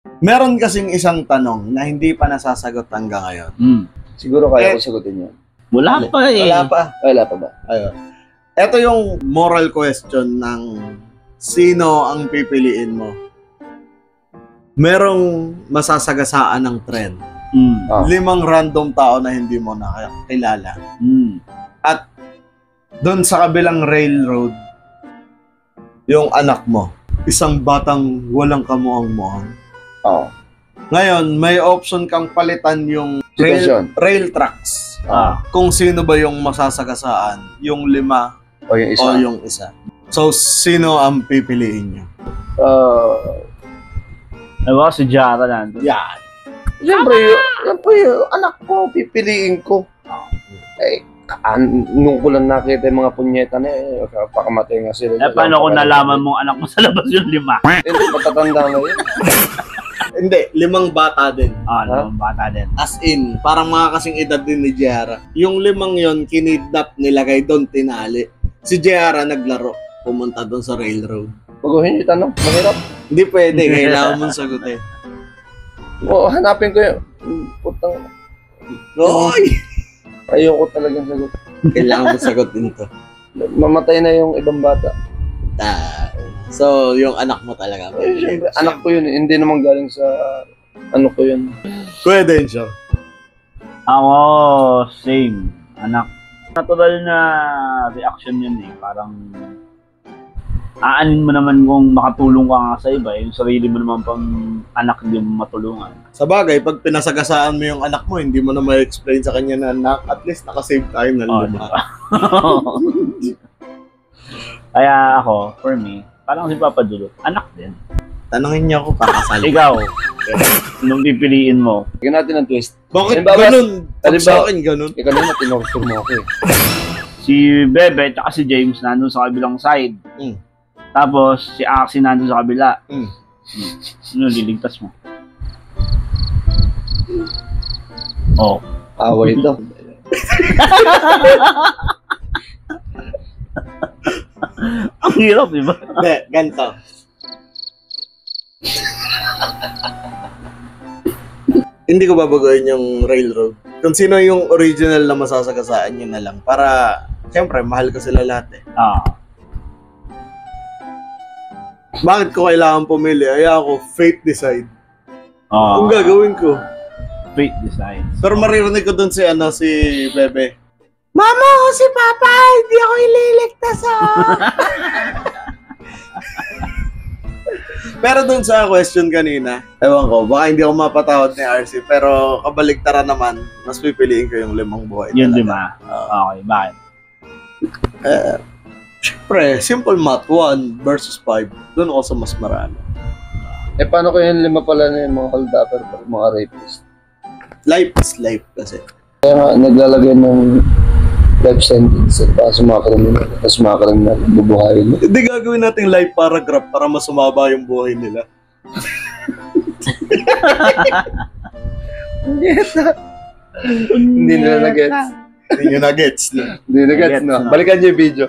Meron kasing isang tanong na hindi pa nasasagot hanggang ngayon. Siguro kaya ko sagutin yun. Wala pa eh. Wala pa. Wala pa ba? Ayun. Ito yung moral question ng sino ang pipiliin mo. Merong masasagasaan ng trend. 5 random tao na hindi mo nakakilala. At doon sa kabilang railroad, yung anak mo, isang batang walang kamuang-muang. Ngayon, may option kang palitan yung rail tracks. Kung sino ba yung masasagasaan, yung 5 o yung isa. o yung isa. So, sino ang pipiliin nyo? Ewan ko si Jara nandun. Yan. Siyempre, yung anak ko, pipiliin ko. Nung ko lang nakita yung mga punyeta na pakamatay nga sila. Paano kung nalaman mong anak mo sa labas yung 5? Hindi, matatanda na yun. Hindi, 5 bata din. 5 bata din. As in, parang mga kasing edad din ni Jara. Yung 5 yon kinidnap, nilagay doon, tinali. Si Jara naglaro, pumunta doon sa railroad. Baguhin yung tanong, mahirap. Hindi pwede, kailangan mong sagutin. Hanapin ko yung putang. Oy! Ayoko talagang sagot. Kailangan mong sagutin to. Mamatay na yung ibang bata. So, yung anak mo talaga. Siyempre, anak ko yun. Hindi naman galing sa ano ko yun. Pwede siya. Ako, same. Anak. Natural na reaction yun eh. Parang aanin mo naman kung makatulong ka nga sa iba. Yung sarili mo naman pang anak hindi mo matulungan. Sa bagay, pag pinasagasaan mo yung anak mo, hindi mo na ma-explain sa kanya na at least nakasave tayo ng 5. Diba? Kaya ako, for me, parang si Papa Dulot, anak din. Tanungin niyo ako para kasal. Ikaw, nung pipiliin mo. Bigyan natin ng twist. Bakit Halimbawa, ganun? Pag sa akin, ganun. Ikaw naman, tinorture mo ako eh. Si Bebe at si James nandun sa kabilang side. Tapos si Axie nandun sa kabila. Ano liligtas mo? Away ito. Ang hirap, di ba? Hindi, ganito. Hindi ko babaguhin yung railroad. Kung sino yung original na masasagasaan yun na lang. Para, siyempre, mahal ko sila lahat eh. Bakit ko kailangan pumili? Ay ako, fate decide. Kung gagawin ko. Fate decide. Pero maririnig ko dun si Bebe. Mama, si Papa, hindi ako ililigtas Pero dun sa question kanina, ewan ko, baka hindi ako mapatawad ni RC, pero kabaligtaran naman, mas pipiliin ko yung 5 buhay. Yung 5? Okay, bakit? Siyempre, simple math, 1 versus 5. Doon ako sa mas marami. Paano ko yung 5 pala na yung mga holdupper, mga rapist? Life is life kasi. Kaya nga, naglalagay ng life sentence para sa mga kriminal. Tapos mga kriminal, bubuhayin mo. Hindi gagawin natin life paragraph para mas sumaba yung buhay nila. Hindi nila na-gets. Hindi nyo na-gets, no? Hindi na-gets, no? Balikan niyo yung video.